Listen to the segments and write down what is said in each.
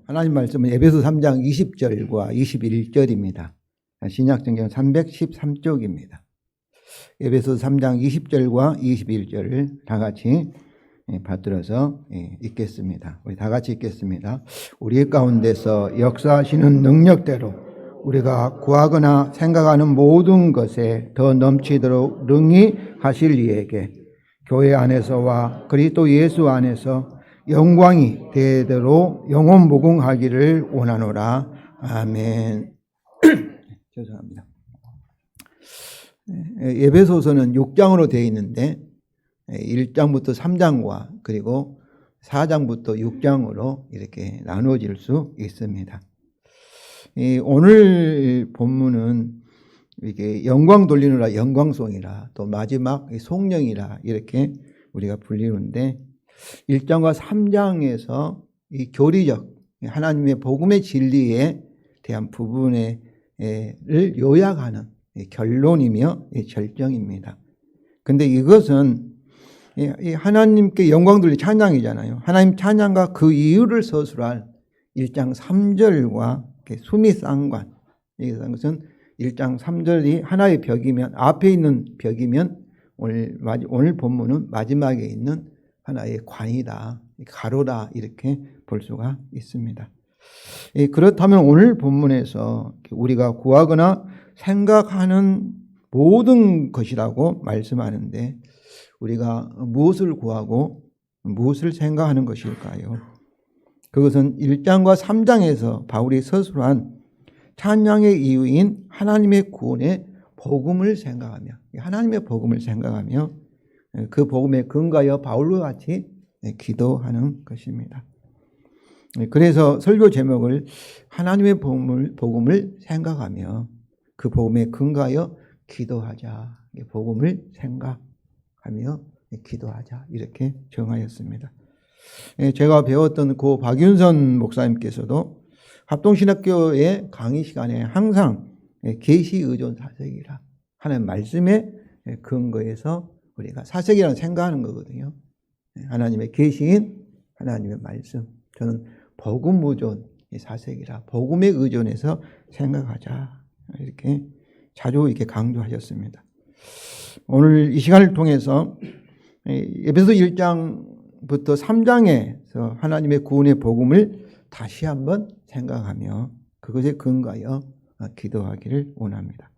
하나님 말씀은 에베소 3장 20절과 21절입니다. 신약성경 313쪽입니다. 에베소 3장 20절과 21절을 다 같이 받들어서 읽겠습니다. 우리 다 같이 읽겠습니다. 우리 가운데서 역사하시는 능력대로 우리가 구하거나 생각하는 모든 것에 더 넘치도록 능히 하실 이에게 교회 안에서와 그리스도 예수 안에서 영광이 대대로 영원무궁하기를 원하노라. 아멘. 죄송합니다. 에베소서는 6장으로 되어 있는데 1장부터 3장과 그리고 4장부터 6장으로 이렇게 나누어질 수 있습니다. 오늘 본문은 이게 영광 돌리느라 영광송이라 또 마지막 송영이라 이렇게 우리가 불리는데 1장과 3장에서 이 교리적 하나님의 복음의 진리에 대한 부분을 요약하는 결론이며 절정입니다. 근데 이것은 하나님께 영광 돌리 찬양이잖아요. 하나님 찬양과 그 이유를 서술할 1장 3절과 수미상관, 이것은 1장 3절이 하나의 벽이면 앞에 있는 벽이면 오늘 본문은 마지막에 있는 하나의 관이다, 가로다 이렇게 볼 수가 있습니다. 그렇다면 오늘 본문에서 우리가 구하거나 생각하는 모든 것이라고 말씀하는데 우리가 무엇을 구하고 무엇을 생각하는 것일까요? 그것은 1장과 3장에서 바울이 서술한 찬양의 이유인 하나님의 구원의 복음을 생각하며 하나님의 복음을 생각하며 그 복음에 근거하여 바울과 같이 기도하는 것입니다. 그래서 설교 제목을 하나님의 복음을 생각하며 그 복음에 근거하여 기도하자. 복음을 생각하며 기도하자. 이렇게 정하였습니다. 제가 배웠던 고 박윤선 목사님께서도 합동신학교의 강의 시간에 항상 계시 의존 사색이라 하나님 말씀에 근거해서 우리가 사색이라는 생각하는 거거든요. 하나님의 계시인 하나님의 말씀. 저는 복음 의존 사색이라 복음에 의존해서 생각하자. 이렇게 자주 이렇게 강조하셨습니다. 오늘 이 시간을 통해서 에베소 1장부터 3장에서 하나님의 구원의 복음을 다시 한번 생각하며 그것에 근거하여 기도하기를 원합니다.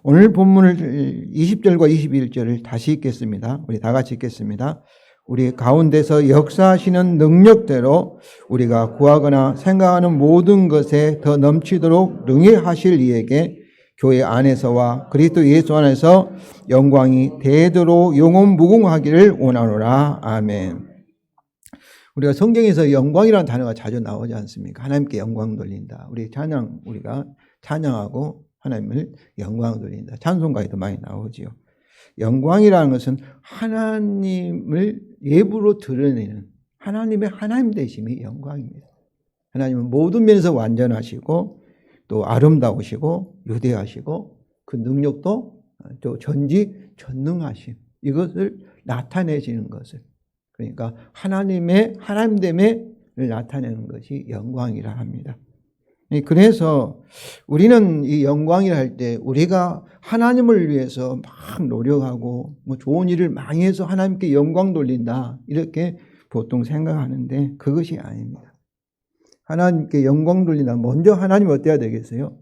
오늘 본문을 20절과 21절을 다시 읽겠습니다. 우리 다 같이 읽겠습니다. 우리 가운데서 역사하시는 능력대로 우리가 구하거나 생각하는 모든 것에 더 넘치도록 능히 하실 이에게 교회 안에서와 그리스도 예수 안에서 영광이 대대로 영원무궁하기를 원하노라. 아멘. 우리가 성경에서 영광이라는 단어가 자주 나오지 않습니까? 하나님께 영광 돌린다. 우리가 찬양하고 하나님을 영광 돌린다. 찬송가에도 많이 나오지요. 영광이라는 것은 하나님을 예부로 드러내는 하나님의 하나님 되심이 영광입니다. 하나님은 모든 면에서 완전하시고 또 아름다우시고 위대하시고 그 능력도 또 전지전능하심 이것을 나타내시는 것을 그러니까 하나님의 하나님됨을 나타내는 것이 영광이라 합니다. 그래서 우리는 이 영광이라 할 때 우리가 하나님을 위해서 막 노력하고 좋은 일을 많이 해서 하나님께 영광 돌린다 이렇게 보통 생각하는데 그것이 아닙니다. 하나님께 영광 돌린다. 먼저 하나님이 어때야 되겠어요?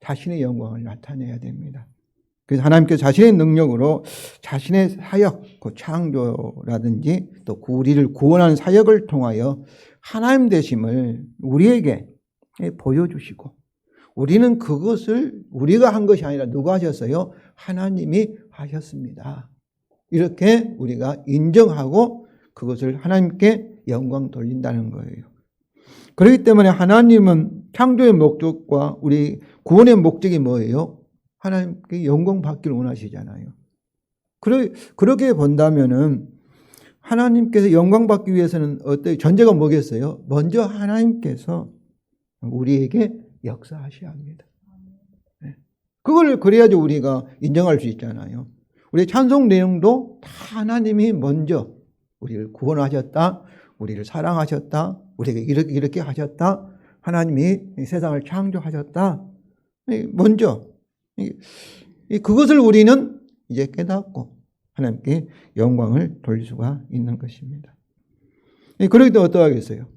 자신의 영광을 나타내야 됩니다. 그래서 하나님께서 자신의 능력으로 자신의 사역, 그 창조라든지 또 우리를 구원하는 사역을 통하여 하나님 되심을 우리에게 보여주시고 우리는 그것을 우리가 한 것이 아니라 누가 하셨어요? 하나님이 하셨습니다. 이렇게 우리가 인정하고 그것을 하나님께 영광 돌린다는 거예요. 그렇기 때문에 하나님은 창조의 목적과 우리 구원의 목적이 뭐예요? 하나님께 영광 받기를 원하시잖아요. 그렇게 본다면은 하나님께서 영광 받기 위해서는 전제가 뭐겠어요? 먼저 하나님께서 우리에게 역사하셔야 합니다. 그걸 그래야지 우리가 인정할 수 있잖아요. 우리 찬송 내용도 다 하나님이 먼저 우리를 구원하셨다. 우리를 사랑하셨다. 우리에게 이렇게 하셨다. 하나님이 세상을 창조하셨다. 먼저 그것을 우리는 이제 깨닫고 하나님께 영광을 돌릴 수가 있는 것입니다. 그러기 때문에 어떠하겠어요?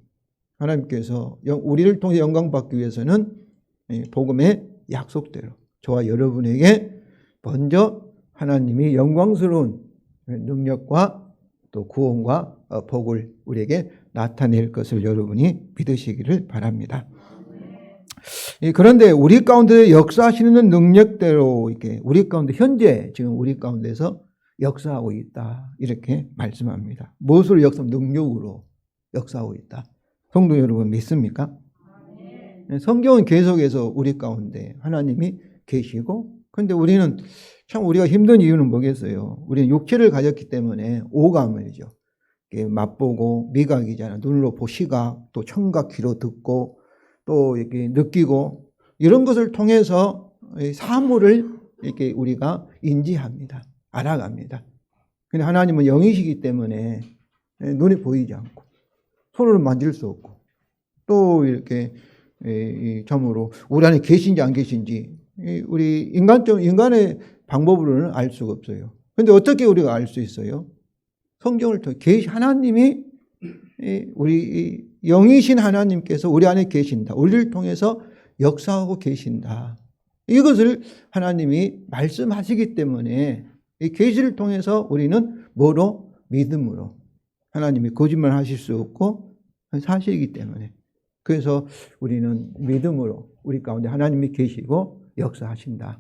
하나님께서 우리를 통해 영광 받기 위해서는 복음의 약속대로 저와 여러분에게 먼저 하나님이 영광스러운 능력과 또 구원과 복을 우리에게 나타낼 것을 여러분이 믿으시기를 바랍니다. 그런데 우리 가운데 역사하시는 능력대로 이렇게 우리 가운데 현재 지금 우리 가운데서 역사하고 있다 이렇게 말씀합니다. 무엇으로 능력으로 역사하고 있다. 성도 여러분 믿습니까? 성경은 계속해서 우리 가운데 하나님이 계시고, 그런데 우리는 참 우리가 힘든 이유는 뭐겠어요? 우리는 육체를 가졌기 때문에 오감이죠. 맛보고 미각이잖아. 눈으로 보고 시각, 또 청각, 귀로 듣고, 또 이렇게 느끼고 이런 것을 통해서 사물을 이렇게 우리가 인지합니다. 알아갑니다. 근데 하나님은 영이시기 때문에 눈에 보이지 않고 손으로 만질 수 없고 또 이렇게 점으로 우리 안에 계신지 안 계신지 우리 인간의 방법으로는 알 수가 없어요. 그런데 어떻게 우리가 알 수 있어요? 성경을 통해 하나님이 우리 영이신 하나님께서 우리 안에 계신다. 우리를 통해서 역사하고 계신다. 이것을 하나님이 말씀하시기 때문에 이 계시를 통해서 우리는 뭐로? 믿음으로. 하나님이 거짓말 하실 수 없고 사실이기 때문에. 그래서 우리는 믿음으로 우리 가운데 하나님이 계시고 역사하신다.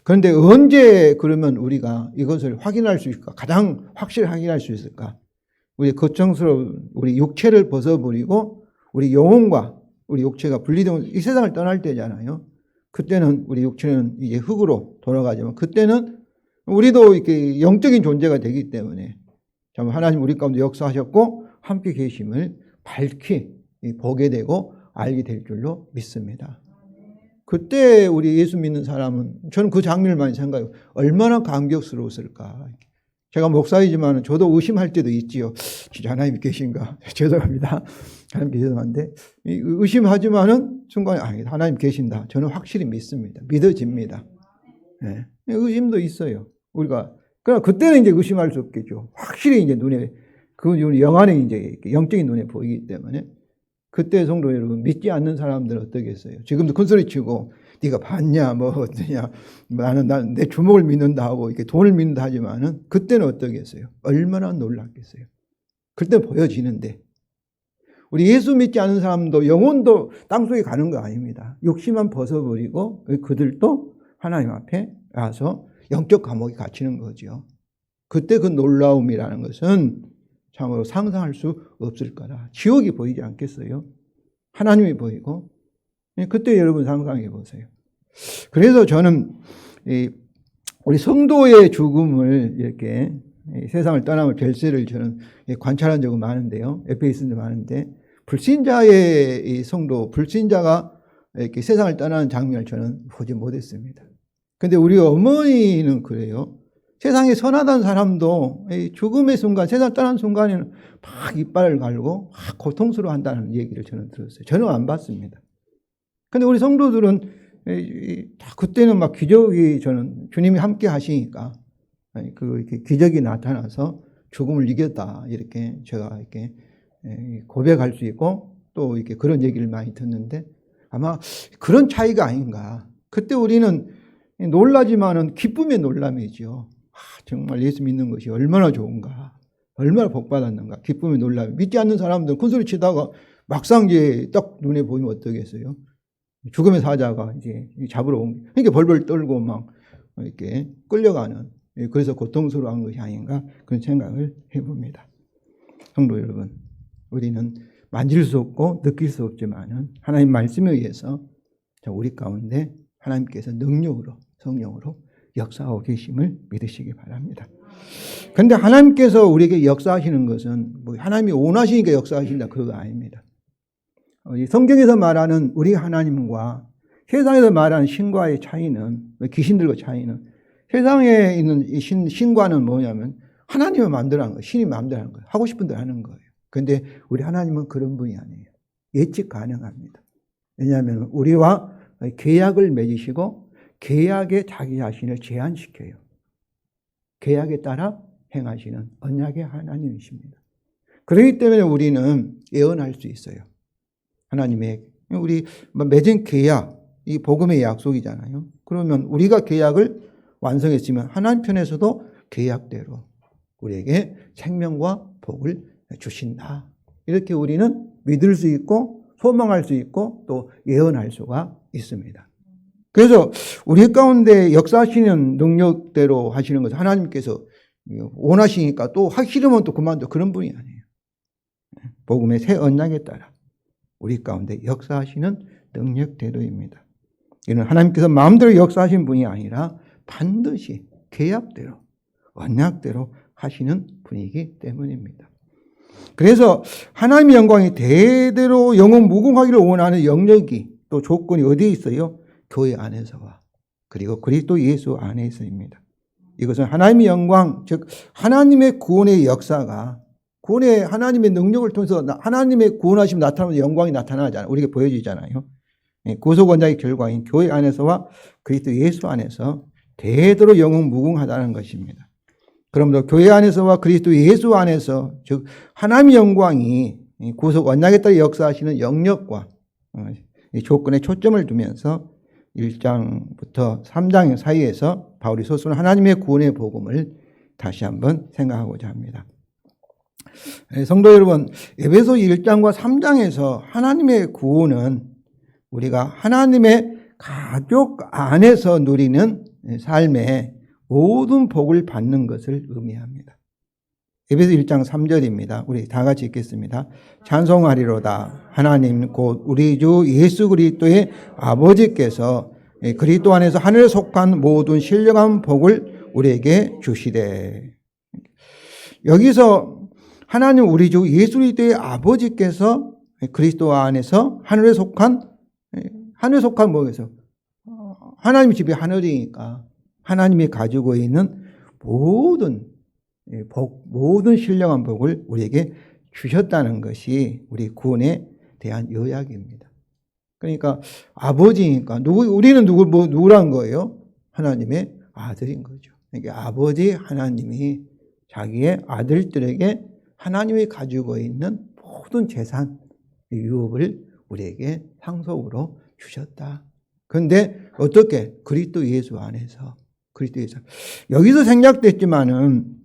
그런데 언제 그러면 우리가 이것을 확인할 수 있을까? 가장 확실히 확인할 수 있을까? 우리 걱정스러운 우리 육체를 벗어버리고 우리 영혼과 우리 육체가 분리되고 이 세상을 떠날 때잖아요. 그때는 우리 육체는 이제 흙으로 돌아가지만 그때는 우리도 이렇게 영적인 존재가 되기 때문에 참 하나님 우리 가운데 역사하셨고 함께 계심을 밝히 보게 되고 알게 될 줄로 믿습니다. 그때 우리 예수 믿는 사람은 저는 그 장면을 많이 생각해요. 얼마나 감격스러웠을까. 제가 목사이지만 저도 의심할 때도 있지요. 진짜 하나님이 계신가? 죄송합니다. 하나님 계신데 의심하지만은 순간에 하나님 계신다. 저는 확실히 믿습니다. 믿어집니다. 네. 의심도 있어요. 우리가 그러나 그때는 이제 의심할 수 없겠죠. 확실히 이제 눈에 그 영안에 이제 영적인 눈에 보이기 때문에 그때 성도 여러분 믿지 않는 사람들은 어떠겠어요? 지금도 큰 소리 치고 네가 봤냐 뭐 어떠냐 나는 내 주먹을 믿는다 하고 이렇게 돈을 믿는다 하지만은 그때는 어떠겠어요? 얼마나 놀랐겠어요? 그때 보여지는데 우리 예수 믿지 않는 사람도 영혼도 땅속에 가는 거 아닙니다. 욕심만 벗어버리고 그들도 하나님 앞에 와서 영적 감옥에 갇히는 거죠. 그때 그 놀라움이라는 것은 참으로 상상할 수 없을 거다. 지옥이 보이지 않겠어요? 하나님이 보이고 그때 여러분 상상해 보세요. 그래서 저는 우리 성도의 죽음을 이렇게 세상을 떠나면 별세를 저는 관찰한 적은 많은데요. 에페소서도 많은데 불신자의 성도, 불신자가 이렇게 세상을 떠나는 장면을 저는 보지 못했습니다. 근데 우리 어머니는 그래요. 세상에 선하다는 사람도 죽음의 순간, 세상 떠난 순간에는 막 이빨을 갈고 막 고통스러워한다는 얘기를 저는 들었어요. 저는 안 봤습니다. 근데 우리 성도들은 그때는 막 기적이 저는 주님이 함께 하시니까 이렇게 기적이 나타나서 죽음을 이겼다 이렇게 제가 이렇게 고백할 수 있고 또 이렇게 그런 얘기를 많이 듣는데 아마 그런 차이가 아닌가. 그때 우리는 놀라지만은 기쁨의 놀람이죠. 정말 예수 믿는 것이 얼마나 좋은가, 얼마나 복받았는가, 기쁨의 놀람. 믿지 않는 사람들은 큰소리 치다가 막상 이제 딱 눈에 보이면 어떠겠어요? 죽음의 사자가 이제 잡으러 온, 그러니까 벌벌 떨고 막 이렇게 끌려가는, 그래서 고통스러운 것이 아닌가 그런 생각을 해봅니다. 성도 여러분, 우리는 만질 수 없고 느낄 수 없지만은 하나님 말씀에 의해서 우리 가운데 하나님께서 능력으로, 성령으로 역사하고 계심을 믿으시기 바랍니다. 그런데 하나님께서 우리에게 역사하시는 것은 뭐 하나님이 원하시니까 역사하신다 그거 아닙니다. 성경에서 말하는 우리 하나님과 세상에서 말하는 신과의 차이는, 귀신들과 차이는, 세상에 있는 이 신과는 뭐냐면 하나님이 만들어낸 거예요. 신이 마음대로 하는 거예요. 하고 싶은 대로 하는 거예요. 그런데 우리 하나님은 그런 분이 아니에요. 예측 가능합니다. 왜냐하면 우리와 계약을 맺으시고 계약에 자기 자신을 제한시켜요. 계약에 따라 행하시는 언약의 하나님이십니다. 그렇기 때문에 우리는 예언할 수 있어요. 하나님의 우리 맺은 계약, 이 복음의 약속이잖아요. 그러면 우리가 계약을 완성했으면 하나님 편에서도 계약대로 우리에게 생명과 복을 주신다. 이렇게 우리는 믿을 수 있고 소망할 수 있고 또 예언할 수가 있습니다. 그래서 우리 가운데 역사하시는 능력대로 하시는 것은 하나님께서 원하시니까 또 하기 싫으면 또 그만둬, 그런 분이 아니에요. 복음의 새 언약에 따라 우리 가운데 역사하시는 능력대로입니다. 이는 하나님께서 마음대로 역사하신 분이 아니라 반드시 계약대로 언약대로 하시는 분이기 때문입니다. 그래서 하나님의 영광이 대대로 영원 무궁하기를 원하는 영역이 또 조건이 어디에 있어요? 교회 안에서와 그리고 그리스도 예수 안에서입니다. 이것은 하나님의 영광, 즉 하나님의 구원의 역사가 구원의 하나님의 능력을 통해서 하나님의 구원하심 나타나면 영광이 나타나잖아요. 우리에게 보여지잖아요. 구속 언약의 결과인 교회 안에서와 그리스도 예수 안에서 대대로 영원 무궁하다는 것입니다. 그러므로 교회 안에서와 그리스도 예수 안에서 즉 하나님의 영광이 구속 언약에 따라 역사하시는 영역과 조건에 초점을 두면서 1장부터 3장 사이에서 바울이 서술한 하나님의 구원의 복음을 다시 한번 생각하고자 합니다. 성도 여러분, 에베소 1장과 3장에서 하나님의 구원은 우리가 하나님의 가족 안에서 누리는 삶의 모든 복을 받는 것을 의미합니다. 에베소 1장 3절입니다. 우리 다 같이 읽겠습니다. 찬송하리로다. 하나님 곧 우리 주 예수 그리스도의 아버지께서 그리스도 안에서 하늘에 속한 모든 신령한 복을 우리에게 주시되. 여기서 하나님 우리 주 예수 그리스도의 아버지께서 그리스도 안에서 하늘에 속한 뭐겠어요? 하나님의 집이 하늘이니까 하나님이 가지고 있는 모든 복, 모든 신령한 복을 우리에게 주셨다는 것이 우리 구원에 대한 요약입니다. 그러니까 아버지니까 우리는 누구란 거예요? 하나님의 아들인 거죠. 그러니까 아버지 하나님이 자기의 아들들에게 하나님이 가지고 있는 모든 재산, 유업을 우리에게 상속으로 주셨다. 그런데 어떻게? 그리스도 예수 안에서. 여기서 생략됐지만은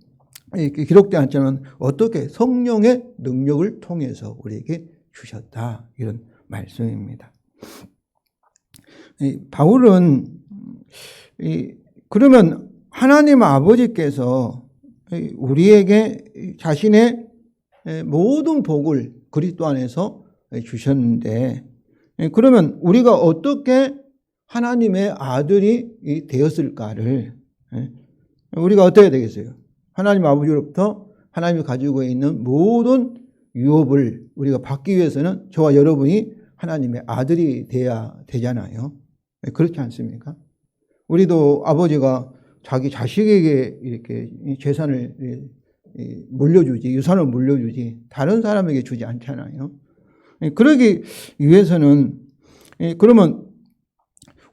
기록되지 않지만 어떻게? 성령의 능력을 통해서 우리에게 주셨다. 이런 말씀입니다. 바울은 그러면 하나님 아버지께서 우리에게 자신의 모든 복을 그리스도 안에서 주셨는데 그러면 우리가 어떻게 하나님의 아들이 되었을까를 우리가 어떻게 해야 되겠어요? 하나님 아버지로부터 하나님이 가지고 있는 모든 유업을 우리가 받기 위해서는 저와 여러분이 하나님의 아들이 돼야 되잖아요. 그렇지 않습니까? 우리도 아버지가 자기 자식에게 이렇게 재산을 물려주지, 유산을 물려주지, 다른 사람에게 주지 않잖아요. 그러기 위해서는 그러면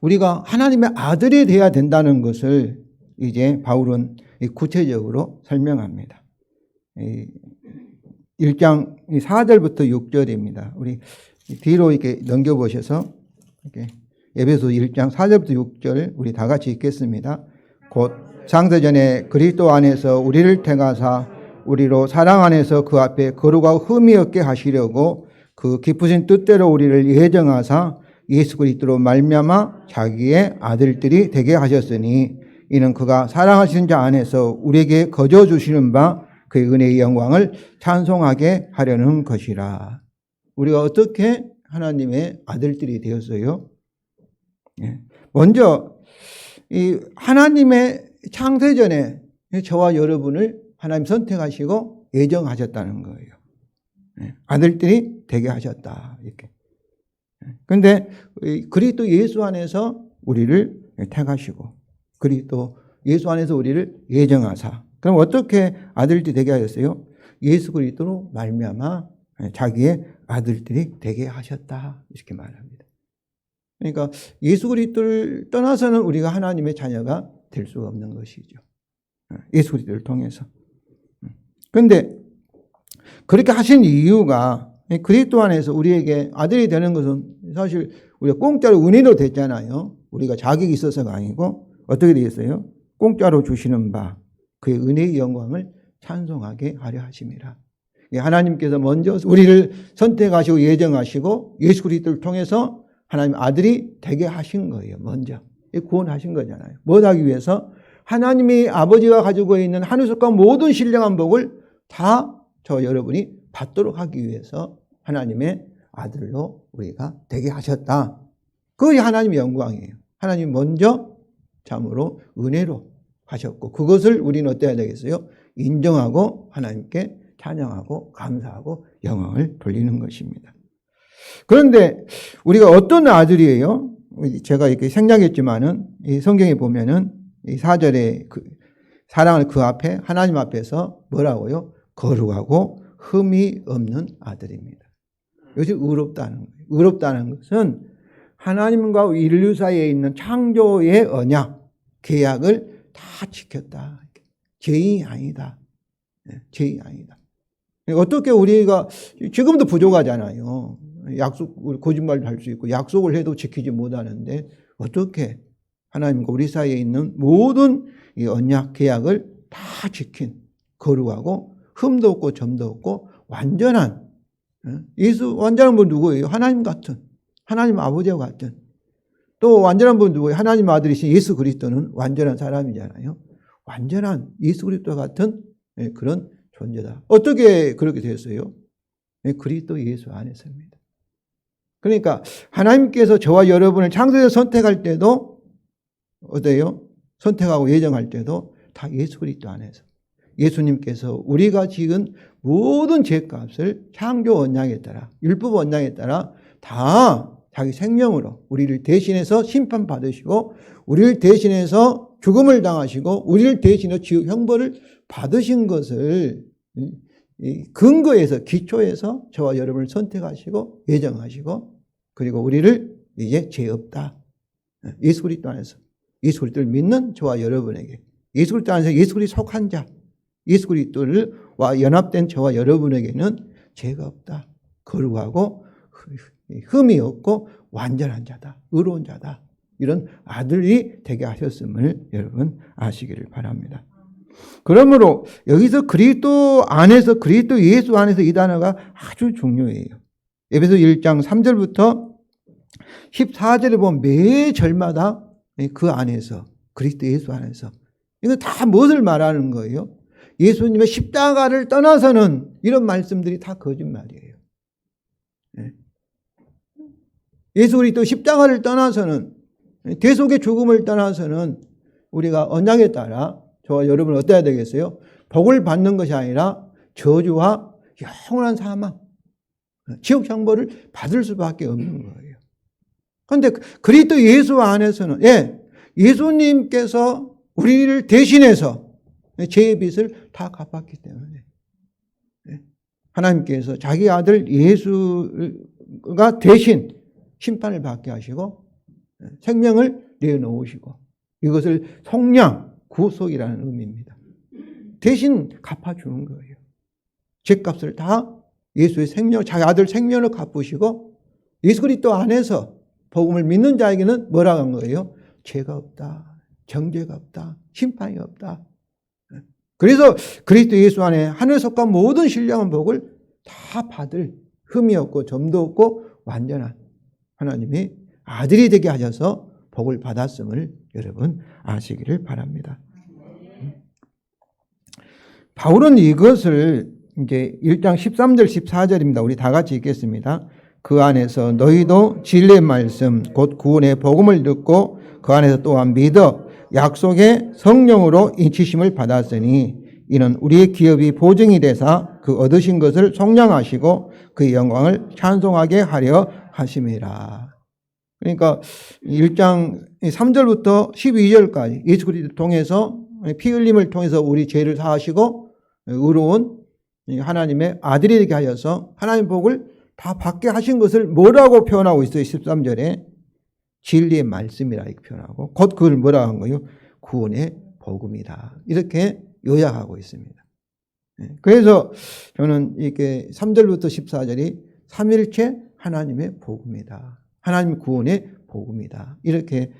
우리가 하나님의 아들이 돼야 된다는 것을 이제 바울은 구체적으로 설명합니다. 1장 4절부터 6절입니다. 우리 뒤로 이렇게 넘겨보셔서 이렇게 에베소 1장 4절부터 6절 우리 다 같이 읽겠습니다. 곧 창세전에 그리스도 안에서 우리를 택하사 우리로 사랑 안에서 그 앞에 거룩하고 흠이 없게 하시려고 그 기쁘신 뜻대로 우리를 예정하사 예수 그리스도로 말미암아 자기의 아들들이 되게 하셨으니 이는 그가 사랑하시는 자 안에서 우리에게 거저 주시는 바 그의 은혜의 영광을 찬송하게 하려는 것이라. 우리가 어떻게 하나님의 아들들이 되었어요? 먼저 이 하나님의 창세전에 저와 여러분을 하나님 선택하시고 예정하셨다는 거예요. 아들들이 되게 하셨다. 이렇게. 그런데 그리스도 예수 안에서 우리를 택하시고 그리스도 예수 안에서 우리를 예정하사. 그럼 어떻게 아들들이 되게 하셨어요? 예수 그리스도로 말미암아 자기의 아들들이 되게 하셨다. 이렇게 말합니다. 그러니까 예수 그리스도를 떠나서는 우리가 하나님의 자녀가 될 수가 없는 것이죠. 예수 그리스도를 통해서. 그런데 그렇게 하신 이유가 그리스도 안에서 우리에게 아들이 되는 것은 사실 우리가 공짜로 은혜로 됐잖아요. 우리가 자격이 있어서가 아니고 어떻게 되겠어요? 공짜로 주시는 바 그의 은혜의 영광을 찬송하게 하려 하심이라. 하나님께서 먼저 우리를 선택하시고 예정하시고 예수 그리스도를 통해서 하나님 아들이 되게 하신 거예요. 먼저 구원하신 거잖아요. 뭐 하기 위해서? 하나님이 아버지가 가지고 있는 하늘속과 모든 신령한 복을 다 저 여러분이 받도록 하기 위해서 하나님의 아들로 우리가 되게 하셨다. 그것이 하나님의 영광이에요. 하나님 먼저 참으로 은혜로 하셨고 그것을 우리는 어때야 되겠어요? 인정하고 하나님께 찬양하고 감사하고 영광을 돌리는 것입니다. 그런데 우리가 어떤 아들이에요? 제가 이렇게 생략했지만은 이 성경에 보면은 이 4절에 사랑을 그 앞에 하나님 앞에서 뭐라고요? 거룩하고 흠이 없는 아들입니다. 이것이 의롭다는 거예요. 의롭다는 것은 하나님과 인류 사이에 있는 창조의 언약, 계약을 다 지켰다. 죄인이 아니다. 죄인이 아니다. 어떻게 우리가 지금도 부족하잖아요. 거짓말도 할 수 있고 약속을 해도 지키지 못하는데 어떻게 하나님과 우리 사이에 있는 모든 이 언약 계약을 다 지킨 거룩하고 흠도 없고 점도 없고 완전한 완전한 분 누구예요? 하나님 같은 하나님 아버지와 같은 또 완전한 분 누구예요? 하나님 아들이신 예수 그리스도는 완전한 사람이잖아요. 완전한 예수 그리스도와 같은 그런 존재다. 어떻게 그렇게 됐어요? 그리스도 예수 안에서입니다. 그러니까 하나님께서 저와 여러분을 창세에서 선택할 때도 어때요? 선택하고 예정할 때도 다 예수 그리스도 안에서 예수님께서 우리가 지은 모든 죄값을 창조 언약에 따라 율법 언약에 따라 다 자기 생명으로 우리를 대신해서 심판받으시고 우리를 대신해서 죽음을 당하시고 우리를 대신해서 지옥 형벌을 받으신 것을 근거에서 기초에서 저와 여러분을 선택하시고 예정하시고 그리고 우리를 이제 죄 없다. 예수 그리스도 안에서 예수 그리스도를 믿는 저와 여러분에게 예수 그리스도 안에서 예수 그리스도 속한 자 예수 그리스도와 연합된 저와 여러분에게는 죄가 없다. 거룩하고 흠이 없고 완전한 자다. 의로운 자다. 이런 아들이 되게 하셨음을 여러분 아시기를 바랍니다. 그러므로 여기서 그리스도 안에서 그리스도 예수 안에서 이 단어가 아주 중요해요. 에베소 1장 3절부터 14절에 보면 매 절마다 그 안에서 그리스도 예수 안에서 이거 다 무엇을 말하는 거예요? 예수님의 십자가를 떠나서는 이런 말씀들이 다 거짓말이에요. 예수 그리스도 십자가를 떠나서는 대속의 죽음을 떠나서는 우리가 언약에 따라 저와 여러분은 어때야 되겠어요? 복을 받는 것이 아니라 저주와 영원한 사망, 지옥 형벌을 받을 수밖에 없는 거예요. 그런데 그리스도 예수 안에서는 예수님께서 우리를 대신해서 죄의 빚을 다 갚았기 때문에 하나님께서 자기 아들 예수가 대신 심판을 받게 하시고 생명을 내놓으시고 이것을 속량 구속이라는 의미입니다. 대신 갚아주는 거예요. 죄값을 다 예수의 생명, 자기 아들 생명을 갚으시고 예수 그리스도 안에서 복음을 믿는 자에게는 뭐라고 한 거예요? 죄가 없다. 정죄가 없다. 심판이 없다. 그래서 그리스도 예수 안에 하늘 속과 모든 신령한 복을 다 받을 흠이 없고 점도 없고 완전한 하나님이 아들이 되게 하셔서 복을 받았음을 여러분 아시기를 바랍니다. 바울은 이것을 이제 1장 13절 14절입니다. 우리 다 같이 읽겠습니다. 그 안에서 너희도 진리의 말씀 곧 구원의 복음을 듣고 그 안에서 또한 믿어 약속의 성령으로 인치심을 받았으니 이는 우리의 기업이 보증이 되사 그 얻으신 것을 속량하시고 그의 영광을 찬송하게 하려 하심이라. 그러니까 1장 3절부터 12절까지 예수 그리스도를 통해서 피 흘림을 통해서 우리 죄를 사하시고 의로운 하나님의 아들이 되게 하셔서 하나님 복을 다 받게 하신 것을 뭐라고 표현하고 있어요? 13절에 진리의 말씀이라 이렇게 표현하고 곧 그걸 뭐라고 한 거예요? 구원의 복음이다. 이렇게 요약하고 있습니다. 그래서 저는 이렇게 3절부터 14절이 삼일체 하나님의 복음이다. 하나님 구원의 복음이다. 이렇게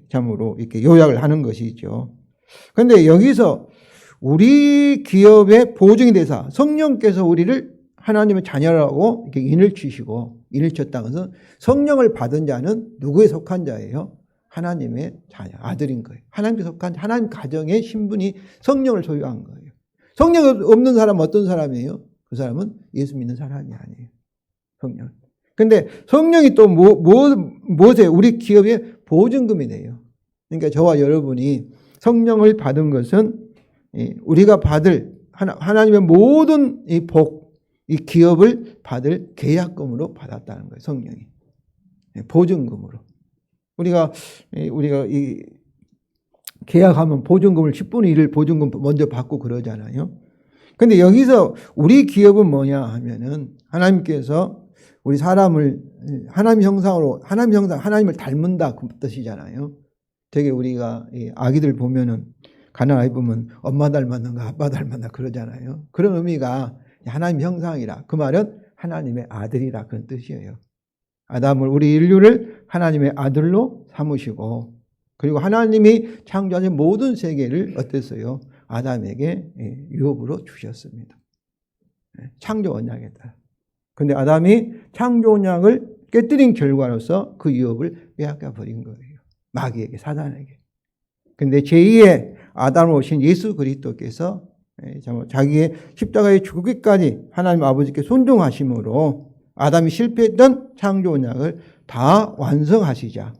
참으로 이렇게 요약을 하는 것이죠. 그런데 여기서 우리 기업의 보증이 되사 성령께서 우리를 하나님의 자녀라고 이렇게 인을 치시고 인을 쳤다는 것은 성령을 받은 자는 누구에 속한 자예요? 하나님의 자녀, 아들인 거예요. 하나님께 속한 하나님 가정의 신분이 성령을 소유한 거예요. 성령 없는 사람은 어떤 사람이에요? 그 사람은 예수 믿는 사람이 아니에요. 성령. 근데 성령이 또 무엇에 우리 기업의 보증금이 돼요. 그러니까 저와 여러분이 성령을 받은 것은 우리가 받을 하나님의 모든 이 복, 이 기업을 받을 계약금으로 받았다는 거예요. 성령이. 보증금으로. 우리가 이 계약하면 보증금을 10분의 1을 보증금 먼저 받고 그러잖아요. 근데 여기서 우리 기업은 뭐냐 하면은 하나님께서 우리 사람을 하나님 형상으로 하나님을 닮는다 그 뜻이잖아요. 되게 우리가 아기들 보면은 가난 아이 보면 엄마 닮았는가 아빠 닮았나 그러잖아요. 그런 의미가 하나님 형상이라 그 말은 하나님의 아들이라 그런 뜻이에요. 아담을 우리 인류를 하나님의 아들로 삼으시고 그리고 하나님이 창조하신 모든 세계를 어땠어요? 아담에게 유업으로 주셨습니다. 창조 언약에 따라. 근데 아담이 창조 언약을 깨뜨린 결과로서 그 유업을 빼앗겨 버린 거예요. 마귀에게, 사단에게. 근데 제2의 아담으로 오신 예수 그리스도께서 자기의 십자가의 죽기까지 하나님 아버지께 순종하심으로 아담이 실패했던 창조 언약을 다 완성하시자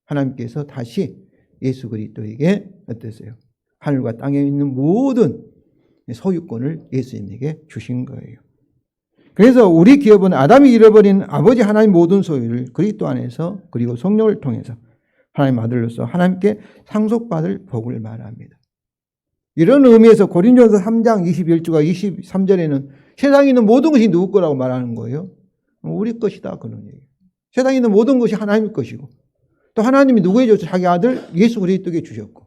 하나님께서 다시 예수 그리스도에게 어땠어요? 하늘과 땅에 있는 모든 소유권을 예수님에게 주신 거예요. 그래서 우리 기업은 아담이 잃어버린 아버지 하나님 모든 소유를 그리스도 안에서 그리고 성령을 통해서 하나님 아들로서 하나님께 상속받을 복을 말합니다. 이런 의미에서 고린도전서 3장 21절과 23절에는 세상에 있는 모든 것이 누구 거라고 말하는 거예요? 우리 것이다 그런 얘기예요. 세상에 있는 모든 것이 하나님의 것이고 또 하나님이 누구에게 줬어요? 자기 아들 예수 그리스도에게 주셨고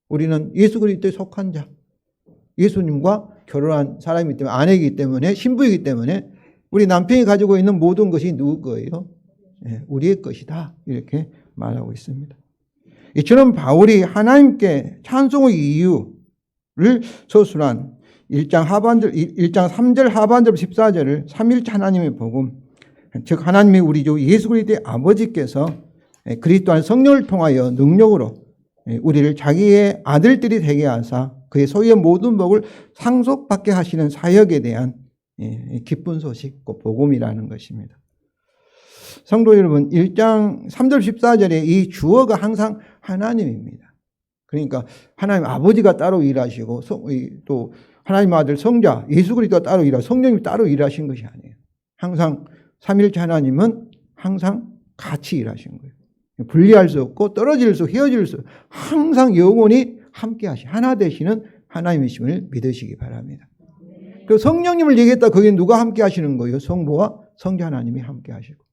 우리는 예수 그리스도에 속한 자 예수님과 결혼한 사람이기 때문에 아내이기 때문에 신부이기 때문에 우리 남편이 가지고 있는 모든 것이 누구 거예요? 우리의 것이다 이렇게 말하고 있습니다. 이처럼 바울이 하나님께 찬송의 이유를 서술한 1장 3절 하반절 14절을 삼일체 하나님의 복음 즉 하나님의 우리 주 예수 그리스도의 아버지께서 그리스도 안 성령을 통하여 능력으로 우리를 자기의 아들들이 되게 하사 그의 소유의 모든 복을 상속받게 하시는 사역에 대한 기쁜 소식, 복음이라는 것입니다. 성도 여러분, 1장 3절 14절에 이 주어가 항상 하나님입니다. 그러니까 하나님 아버지가 따로 일하시고 또 하나님 아들 성자 예수 그리스도가 따로 일하고 성령님이 따로 일하신 것이 아니에요. 항상 삼일체 하나님은 항상 같이 일하신 거예요. 분리할 수 없고 떨어질 수 헤어질 수 항상 영원히 함께 하시 하나 되시는 하나님이심을 믿으시기 바랍니다. 그 성령님을 얘기했다 거기에 누가 함께 하시는 거예요? 성부와 성자 하나님이 함께 하시고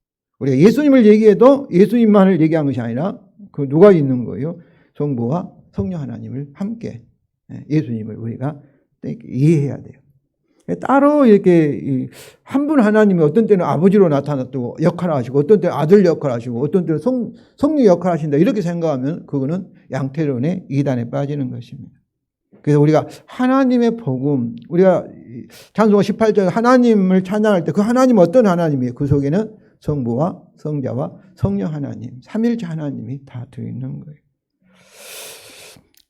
우리가 예수님을 얘기해도 예수님만을 얘기한 것이 아니라 그 누가 있는 거예요? 성부와 성령 하나님을 함께 예수님을 우리가 이해해야 돼요. 따로 이렇게 한 분 하나님이 어떤 때는 아버지로 나타났고 역할을 하시고 어떤 때는 아들 역할을 하시고 어떤 때는 성령 역할을 하신다 이렇게 생각하면 그거는 양태론의 이단에 빠지는 것입니다. 그래서 우리가 하나님의 복음 우리가 찬송가 18절 하나님을 찬양할 때 그 하나님은 어떤 하나님이에요? 그 속에는 성부와 성자와 성령 하나님 삼일체 하나님이 다 들어있는 거예요.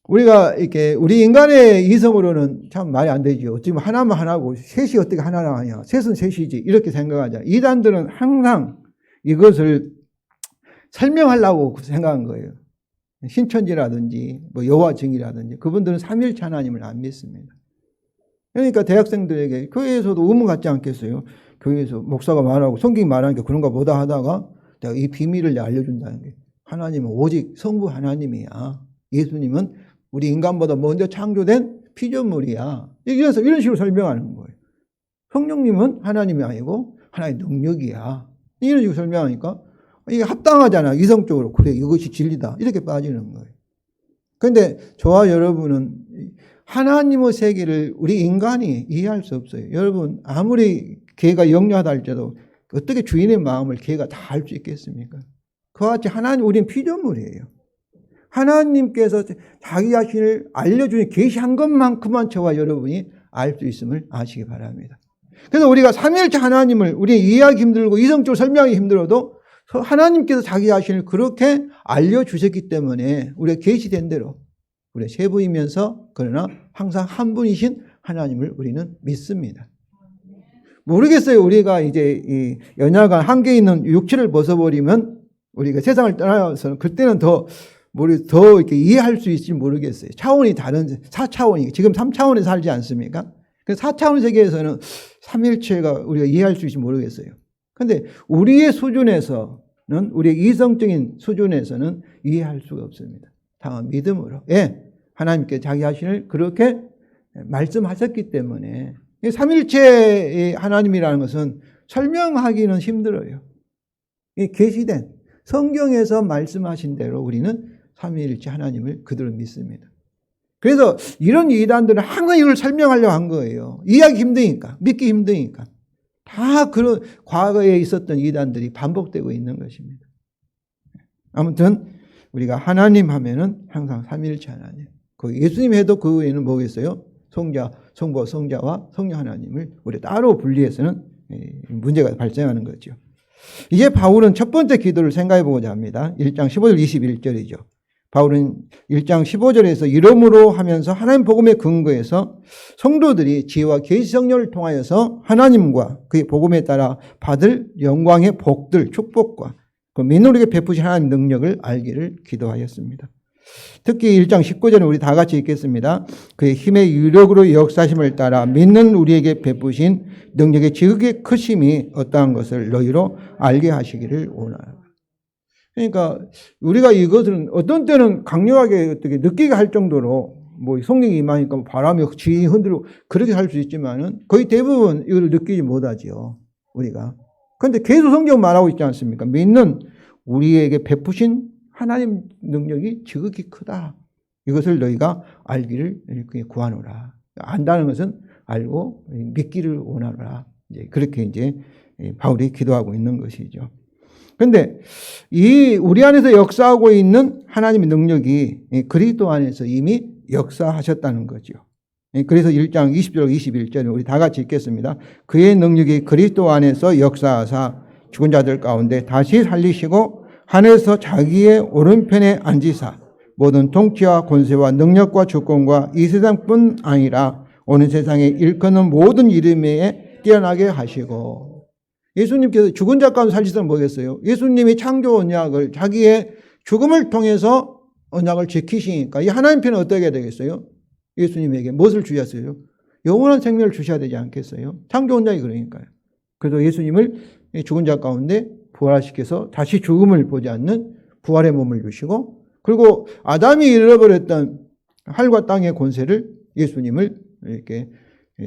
우리가 이렇게 우리 인간의 이성으로는 참 말이 안 되죠. 지금 하나만 하나고 셋이 어떻게 하나나 하냐. 셋은 셋이지. 이렇게 생각하잖아요. 이단들은 항상 이것을 설명하려고 생각한 거예요. 신천지라든지 뭐 여호와 증이라든지 그분들은 삼일체 하나님을 안 믿습니다. 그러니까 대학생들에게 교회에서도 의문 갖지 않겠어요. 교회에서 목사가 말하고 성경이 말하니까 그런가 보다 하다가 내가 이 비밀을 알려준다는 게 하나님은 오직 성부 하나님이야. 예수님은 우리 인간보다 먼저 창조된 피조물이야. 이런 식으로 설명하는 거예요. 성령님은 하나님이 아니고 하나의 능력이야. 이런 식으로 설명하니까 이게 합당하잖아. 이성적으로. 그래, 이것이 진리다. 이렇게 빠지는 거예요. 그런데 저와 여러분은 하나님의 세계를 우리 인간이 이해할 수 없어요. 여러분, 아무리 개가 영리하다 할지라도 어떻게 주인의 마음을 개가 다 알 수 있겠습니까? 그와 같이 하나님, 우리는 피조물이에요. 하나님께서 자기 자신을 알려주는 계시한 것만큼만 저와 여러분이 알 수 있음을 아시기 바랍니다. 그래서 우리가 삼위일체 하나님을 우리 이해하기 힘들고 이성적으로 설명하기 힘들어도 하나님께서 자기 자신을 그렇게 알려주셨기 때문에 우리가 계시된 대로 우리가 세 분이면서 그러나 항상 한 분이신 하나님을 우리는 믿습니다. 모르겠어요. 우리가 이제 이 연약한 한계 있는 육체를 벗어버리면 우리가 세상을 떠나서는 그때는 더 이렇게 이해할 수 있을지 모르겠어요. 차원이 다른 4차원이 지금 3차원에 살지 않습니까? 그 4차원 세계에서는 삼일체가 우리가 이해할 수 있을지 모르겠어요. 그런데 우리의 수준에서는 우리의 이성적인 수준에서는 이해할 수가 없습니다. 다만 믿음으로 하나님께 자기 자신을 그렇게 말씀하셨기 때문에 삼일체의 하나님이라는 것은 설명하기는 힘들어요. 계시된 성경에서 말씀하신 대로 우리는 삼위일체 하나님을 그대로 믿습니다. 그래서 이런 이단들은 항상 이걸 설명하려고 한 거예요. 이해하기 힘드니까, 믿기 힘드니까. 다 그런 과거에 있었던 이단들이 반복되고 있는 것입니다. 아무튼 우리가 하나님 하면은 항상 삼위일체 하나님. 그 예수님 해도 그 외에는 뭐겠어요? 성자, 성부, 성자와 성령 하나님을 우리 따로 분리해서는 문제가 발생하는 거죠. 이제 바울은 첫 번째 기도를 생각해 보고자 합니다. 1장 15절 21절이죠. 바울은 1장 15절에서 이러므로 하면서 하나님 복음의 근거에서 성도들이 지혜와 계시 성령을 통하여서 하나님과 그의 복음에 따라 받을 영광의 복들, 축복과 그 믿는 우리에게 베푸신 하나님 능력을 알기를 기도하였습니다. 특히 1장 19절은 우리 다 같이 읽겠습니다. 그의 힘의 유력으로 역사심을 따라 믿는 우리에게 베푸신 능력의 지극히 크심이 어떠한 것을 너희로 알게 하시기를 원하노라. 그러니까 우리가 이것은 어떤 때는 강력하게 어떻게 느끼게 할 정도로 뭐 성령이 임하니까 바람이 지히 흔들고 그렇게 할 수 있지만은 거의 대부분 이걸 느끼지 못하지요. 우리가. 그런데 계속 성경 말하고 있지 않습니까? 믿는 우리에게 베푸신 하나님 능력이 지극히 크다. 이것을 너희가 알기를 이렇게 구하노라. 안다는 것은 알고 믿기를 원하노라. 이제 그렇게 이제 바울이 기도하고 있는 것이죠. 그런데 이 우리 안에서 역사하고 있는 하나님의 능력이 그리스도 안에서 이미 역사하셨다는 거죠. 그래서 1장 20절 21절에 우리 다 같이 읽겠습니다. 그의 능력이 그리스도 안에서 역사하사 죽은 자들 가운데 다시 살리시고 하늘에서 자기의 오른편에 앉으사 모든 통치와 권세와 능력과 주권과 이 세상뿐 아니라 오는 세상에 일컫는 모든 이름에 뛰어나게 하시고 예수님께서 죽은 자 가운데 살리시다는 뭐겠어요? 예수님이 창조 언약을 자기의 죽음을 통해서 언약을 지키시니까 이 하나님 편은 어떻게 되겠어요? 예수님에게 무엇을 주셨어요? 영원한 생명을 주셔야 되지 않겠어요? 창조 언약이 그러니까요. 그래서 예수님을 죽은 자 가운데 부활시켜서 다시 죽음을 보지 않는 부활의 몸을 주시고 그리고 아담이 잃어버렸던 하늘과 땅의 권세를 예수님을 이렇게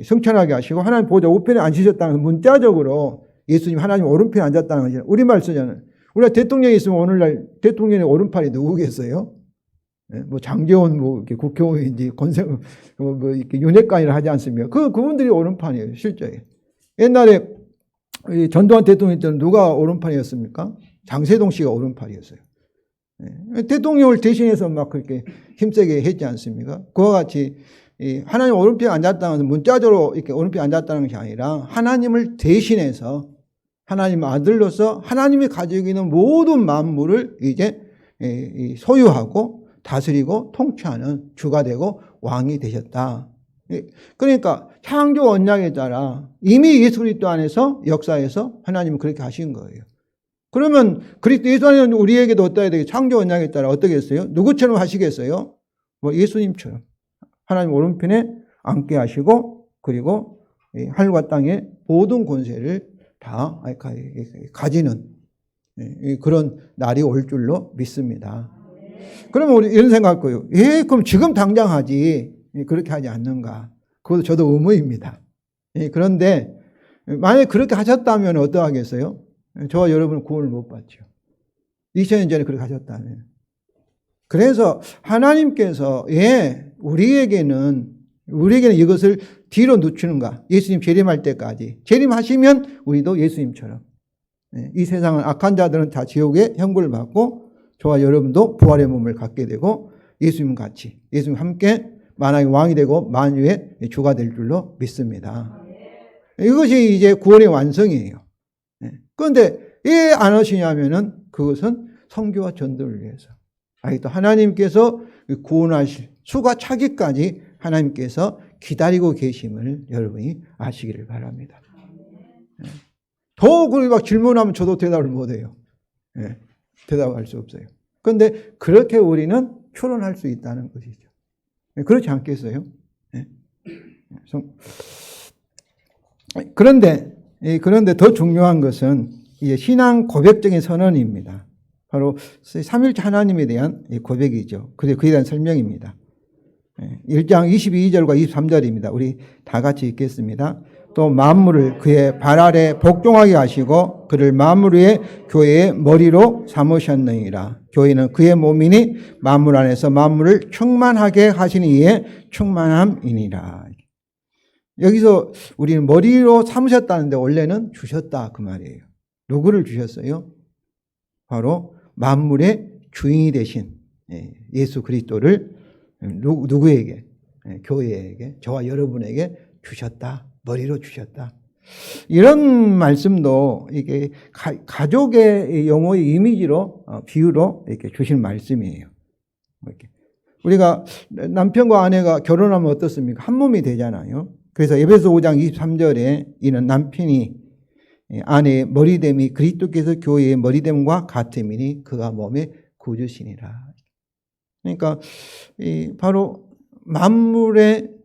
승천하게 하시고 하나님 보좌 우편에 앉으셨다는 문자적으로 예수님 하나님 오른편에 앉았다는 것이 우리말 쓰잖아요. 우리가 대통령이 있으면 오늘날 대통령의 오른팔이 누구겠어요? 뭐 장제원 뭐 이렇게 국회의원인지 권세 뭐 이렇게 윤핵관이라 하지 않습니까? 그분들이 오른팔이에요, 실제. 옛날에 전두환 대통령 때는 누가 오른팔이었습니까? 장세동 씨가 오른팔이었어요. 대통령을 대신해서 막 그렇게 힘세게 했지 않습니까? 그와 같이 하나님 오른편에 앉았다는 것은 문자적으로 이렇게 오른편에 앉았다는 것이 아니라 하나님을 대신해서 하나님 아들로서 하나님이 가지고 있는 모든 만물을 이제 소유하고 다스리고 통치하는 주가 되고 왕이 되셨다. 그러니까 창조 언약에 따라 이미 예수 그리스도 안에서 역사에서 하나님은 그렇게 하신 거예요. 그러면 그리스도 예수 안에 우리에게도 어떠해야 되겠어요? 창조 언약에 따라 어떻게 했어요? 누구처럼 하시겠어요? 뭐 예수님처럼 하나님 오른편에 앉게 하시고 그리고 하늘과 땅의 모든 권세를 다 가지는 그런 날이 올 줄로 믿습니다. 그러면 우리 이런 생각할 거예요. 그럼 지금 당장 하지. 그렇게 하지 않는가. 그것도 저도 의무입니다. 그런데 만약에 그렇게 하셨다면 어떠하겠어요? 저와 여러분은 구원을 못 받죠. 2000년 전에 그렇게 하셨다면. 그래서 하나님께서 우리에게는 이것을 뒤로 늦추는가? 예수님 재림할 때까지. 재림하시면 우리도 예수님처럼. 이 세상은 악한 자들은 다 지옥의 형벌을 받고 저와 여러분도 부활의 몸을 갖게 되고 예수님 같이 예수님 함께 만왕의 왕이 되고 만유의 주가 될 줄로 믿습니다. 이것이 이제 구원의 완성이에요. 그런데 왜 안 하시냐면은 그것은 선교와 전도를 위해서. 또 하나님께서 구원하실 수가 차기까지 하나님께서 기다리고 계심을 여러분이 아시기를 바랍니다. 더 그렇게 막 질문하면 저도 대답을 못해요. 대답할 수 없어요. 그런데 그렇게 우리는 추론할 수 있다는 것이죠. 그렇지 않겠어요? 그런데 더 중요한 것은 이제 신앙 고백적인 선언입니다. 바로 삼일체 하나님에 대한 고백이죠. 그에 대한 설명입니다. 1장 22절과 23절입니다. 우리 다 같이 읽겠습니다. 또 만물을 그의 발 아래 복종하게 하시고 그를 만물 위에 교회의 머리로 삼으셨느니라. 교회는 그의 몸이니 만물 안에서 만물을 충만하게 하시니 이에 충만함이니라. 여기서 우리는 머리로 삼으셨다는데 원래는 주셨다 그 말이에요. 누구를 주셨어요? 바로 만물의 주인이 되신 예수 그리스도를 누구에게? 교회에게, 저와 여러분에게 주셨다. 머리로 주셨다. 이런 말씀도 이게 가족의 용어의 이미지로 비유로 이렇게 주신 말씀이에요. 이렇게. 우리가 남편과 아내가 결혼하면 어떻습니까? 한 몸이 되잖아요. 그래서 에베소 5장 23절에 이는 남편이 아내의 머리됨이 그리스도께서 교회의 머리됨과 같음이니 그가 몸의 구주시니라. 그러니까 바로 만물의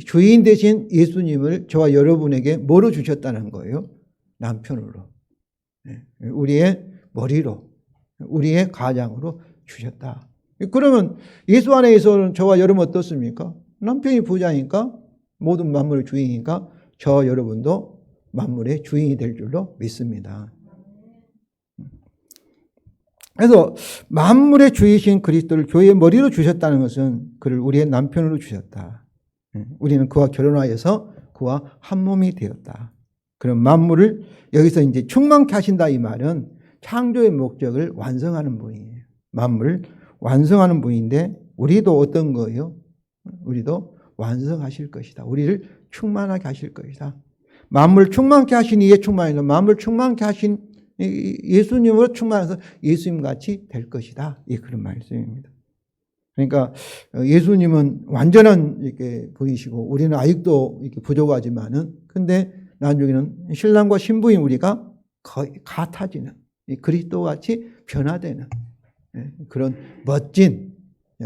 주인 되신 예수님을 저와 여러분에게 뭐로 주셨다는 거예요? 남편으로. 우리의 머리로, 우리의 가장으로 주셨다. 그러면 예수 안에서는 저와 여러분 어떻습니까? 남편이 부자니까 모든 만물의 주인이니까 저 여러분도 만물의 주인이 될 줄로 믿습니다. 그래서 만물의 주이신 그리스도를 교회의 머리로 주셨다는 것은 그를 우리의 남편으로 주셨다. 우리는 그와 결혼하여서 그와 한 몸이 되었다. 그럼 만물을 여기서 이제 충만케 하신다 이 말은 창조의 목적을 완성하는 분이에요. 만물을 완성하는 분인데 우리도 어떤 거예요? 우리도 완성하실 것이다. 우리를 충만하게 하실 것이다. 만물 충만케 하신 이에 충만해서 만물 충만케 하신 예수님으로 충만해서 예수님같이 될 것이다. 이 그런 말씀입니다. 그러니까 예수님은 완전한 이렇게 분이시고 우리는 아직도 이렇게 부족하지만은 근데 나중에는 신랑과 신부인 우리가 거의 같아지는 그리스도 같이 변화되는 그런 멋진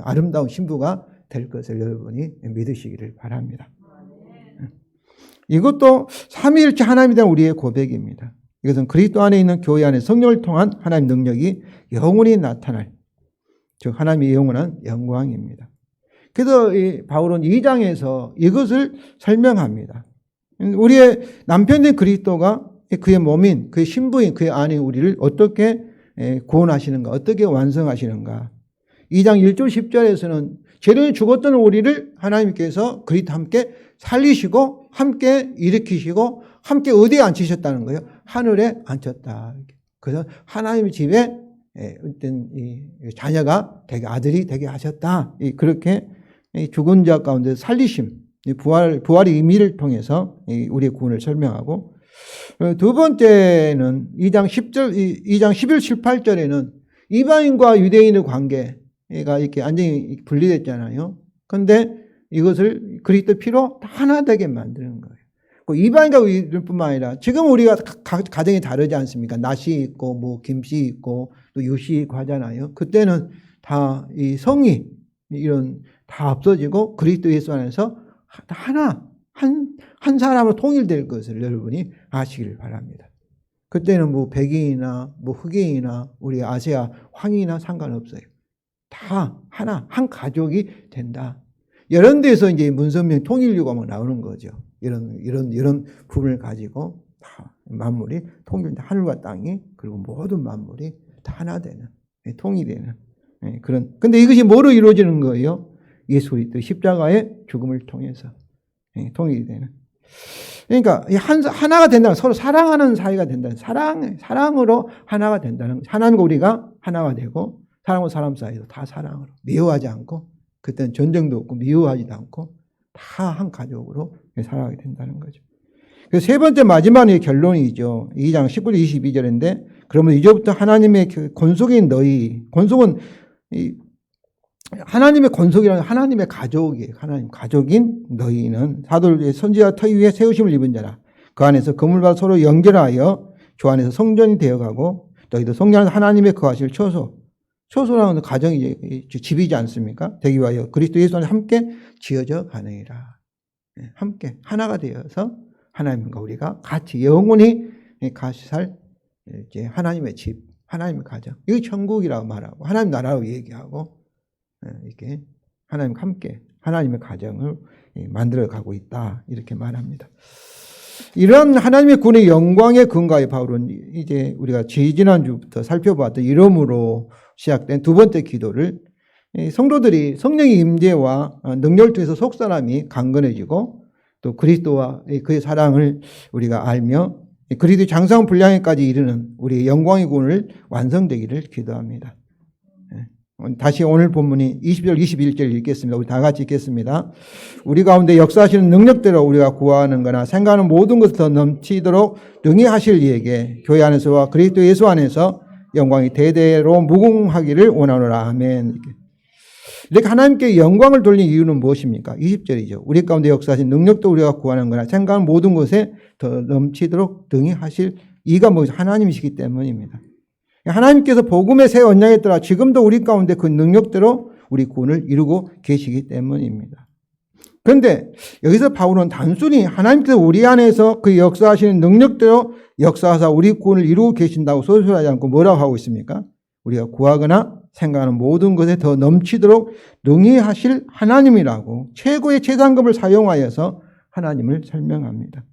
아름다운 신부가 될 것을 여러분이 믿으시기를 바랍니다. 이것도 삼위일체 하나님에 대한 우리의 고백입니다. 이것은 그리스도 안에 있는 교회 안에 성령을 통한 하나님 능력이 영원히 나타날 즉 하나님의 영원한 영광입니다. 그래서 바울은 2장에서 이것을 설명합니다. 우리의 남편인 그리스도가 그의 몸인 그의 신부인 그의 아내인 우리를 어떻게 구원하시는가 어떻게 완성하시는가 2장 1절 10절에서는 죄를 죽었던 우리를 하나님께서 그리스도와 함께 살리시고 함께 일으키시고 함께 어디에 앉히셨다는 거예요? 하늘에 앉혔다. 그래서 하나님의 집에 어떤 자녀가 되게 아들이 되게 하셨다. 그렇게 죽은 자 가운데 살리심, 부활의 의미를 통해서 우리의 구원을 설명하고 두 번째는 2장 11, 18절에는 이방인과 유대인의 관계가 이렇게 완전히 분리됐잖아요. 그런데 이것을 그리스도 피로 하나 되게 만드는 거예요. 이방인과 유대인뿐만 아니라 지금 우리가 가정이 다르지 않습니까? 낫이 있고 뭐 김씨 있고 또 유씨 있고 하잖아요. 그때는 다 이 성이 이런 다 없어지고 그리스도 예수 안에서 하나 한 사람으로 통일될 것을 여러분이 아시기를 바랍니다. 그때는 뭐 백인이나 뭐 흑인이나 우리 아시아 황인이나 상관없어요. 다 하나 한 가족이 된다. 이런 데서 이제 문선명 통일유가 뭐 나오는 거죠. 이런 부분을 가지고 다 만물이 통일된 하늘과 땅이 그리고 모든 만물이 다 하나 되는 통일되는 그런. 근데 이것이 뭐로 이루어지는 거예요? 예수 그리스도 십자가의 죽음을 통해서 통일이 되는. 그러니까 하나가 된다는, 서로 사랑하는 사이가 된다는, 사랑으로 하나가 된다는 거죠. 하나님과 우리가 하나가 되고 사람과 사람 사이도 다 사랑으로 미워하지 않고, 그때는 전쟁도 없고 미워하지도 않고 다 한 가족으로 살아가게 된다는 거죠. 그래서 세 번째 마지막의 결론이죠. 2장 19절 22절인데, 그러면 이제부터 하나님의 권속인 너희, 권속은 하나님의 권속이라는 하나님의 가족이에요. 하나님 가족인 너희는 사도들의 선지자 터위 위에 세우심을 입은 자라. 그 안에서 그물과 서로 연결하여 주 안에서 성전이 되어가고 너희도 성전에서 하나님의 거하실 처소. 처소라는 가정이 집이지 않습니까? 되기 위하여 그리스도 예수 안에 함께 지어져 가느니라. 함께 하나가 되어서 하나님과 우리가 같이 영원히 같이 살 이제 하나님의 집, 하나님의 가정. 이거 천국이라고 말하고 하나님 나라로 얘기하고 이렇게 하나님과 함께 하나님의 가정을 만들어가고 있다, 이렇게 말합니다. 이런 하나님의 구원의 영광의 근거에 바울은 이제 우리가 지난주부터 살펴봤던 이름으로 시작된 두 번째 기도를, 성도들이 성령의 임재와 능력을 통해서 속사람이 강건해지고 또 그리스도와 그의 사랑을 우리가 알며 그리스도의 장성 분량에까지 이르는 우리의 영광의 구원을 완성되기를 기도합니다. 다시 오늘 본문이 20절 21절 읽겠습니다. 우리 다 같이 읽겠습니다. 우리 가운데 역사하시는 능력대로 우리가 구하는 거나 생각하는 모든 것을 더 넘치도록 능히 하실 이에게 교회 안에서와 그리스도 예수 안에서 영광이 대대로 무궁하기를 원하노라. 아멘. 이렇게 하나님께 영광을 돌린 이유는 무엇입니까? 20절이죠. 우리 가운데 역사하신 능력도 우리가 구하는 거나 생각하는 모든 것에 더 넘치도록 능히 하실 이가 뭐죠? 하나님이시기 때문입니다. 하나님께서 복음의 새 언약에 따라 지금도 우리 가운데 그 능력대로 우리 구원을 이루고 계시기 때문입니다. 그런데 여기서 바울은 단순히 하나님께서 우리 안에서 그 역사하시는 능력대로 역사하사 우리 구원을 이루고 계신다고 소설하지 않고 뭐라고 하고 있습니까? 우리가 구하거나 생각하는 모든 것에 더 넘치도록 능히 하실 하나님이라고 최고의 최상급을 사용하여서 하나님을 설명합니다.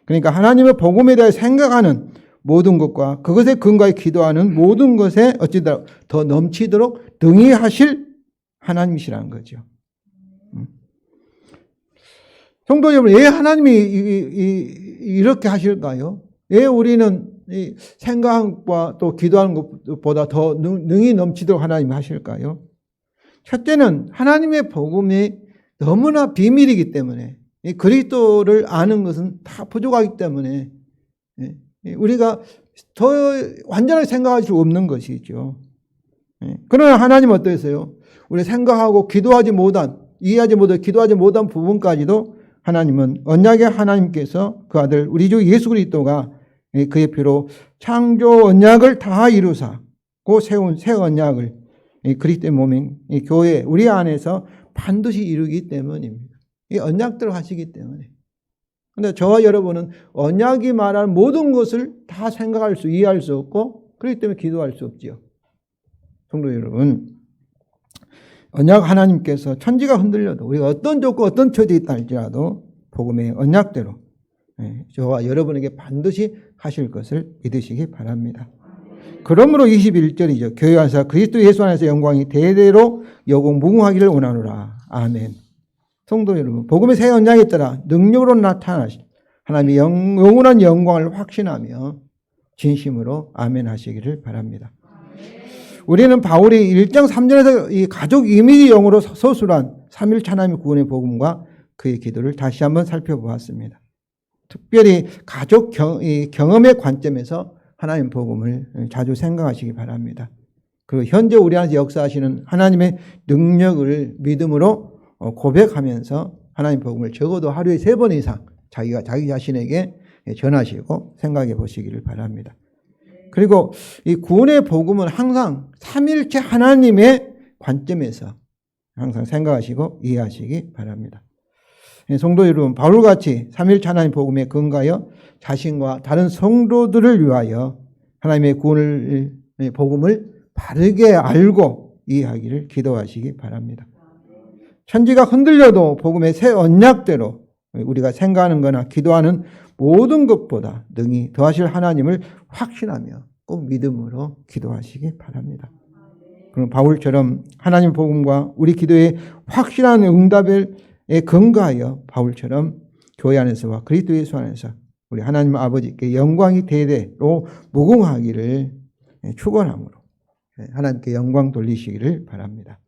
그러니까 하나님의 복음에 대해 생각하는 모든 것과 그것에 근거해 기도하는 모든 것에 어찌다 더 넘치도록 능히 하실 하나님이시라는 거죠. 성도 여러분, 왜 하나님이 이렇게 하실까요? 왜 우리는 생각한 것과 또 기도하는 것보다 더 능히 넘치도록 하나님이 하실까요? 첫째는 하나님의 복음이 너무나 비밀이기 때문에, 그리스도를 아는 것은 다 부족하기 때문에 우리가 더 완전하게 생각할 수 없는 것이죠. 그러나 하나님은 어떠세요? 우리 생각하고 기도하지 못한, 이해하지 못한, 기도하지 못한 부분까지도 하나님은 언약의 하나님께서 그 아들 우리 주 예수 그리스도가 그의 피로 창조 언약을 다 이루사고 세운 새 언약을 그리스도의 몸인 교회 우리 안에서 반드시 이루기 때문입니다. 이 언약대로 하시기 때문에. 그런데 저와 여러분은 언약이 말하는 모든 것을 다 생각할 수, 이해할 수 없고 그렇기 때문에 기도할 수 없지요. 성도 여러분, 언약 하나님께서 천지가 흔들려도 우리가 어떤 조건, 어떤 처지에 있다 할지라도 복음의 언약대로 저와 여러분에게 반드시 하실 것을 믿으시기 바랍니다. 그러므로 21절이죠. 교회 안에서 그리스도 예수 안에서 영광이 대대로 여공 무궁하기를 원하노라. 아멘. 성도 여러분, 복음의 새 언약에 따라 능력으로 나타나신 하나님의 영원한 영광을 확신하며 진심으로 아멘 하시기를 바랍니다. 우리는 바울이 1장 3절에서 이 가족 이미지 영으로 서술한 3일 하나님의 구원의 복음과 그의 기도를 다시 한번 살펴보았습니다. 특별히 가족 경험의 관점에서 하나님 복음을 자주 생각하시기 바랍니다. 그리고 현재 우리 안에서 역사하시는 하나님의 능력을 믿음으로 고백하면서 하나님 복음을 적어도 하루에 3번 이상 자기 자신에게 전하시고 생각해 보시기를 바랍니다. 그리고 이 구원의 복음은 항상 삼일체 하나님의 관점에서 항상 생각하시고 이해하시기 바랍니다. 성도 여러분, 바울같이 삼일체 하나님 복음에 근거하여 자신과 다른 성도들을 위하여 하나님의 구원을 복음을 바르게 알고 이해하기를 기도하시기 바랍니다. 천지가 흔들려도 복음의 새 언약대로 우리가 생각하는 거나 기도하는 모든 것보다 능히 더하실 하나님을 확신하며 꼭 믿음으로 기도하시기 바랍니다. 그럼 바울처럼 하나님 복음과 우리 기도에 확실한 응답에 근거하여 바울처럼 교회 안에서와 그리스도 예수 안에서 우리 하나님 아버지께 영광이 대대로 무궁하기를 축원함으로 하나님께 영광 돌리시기를 바랍니다.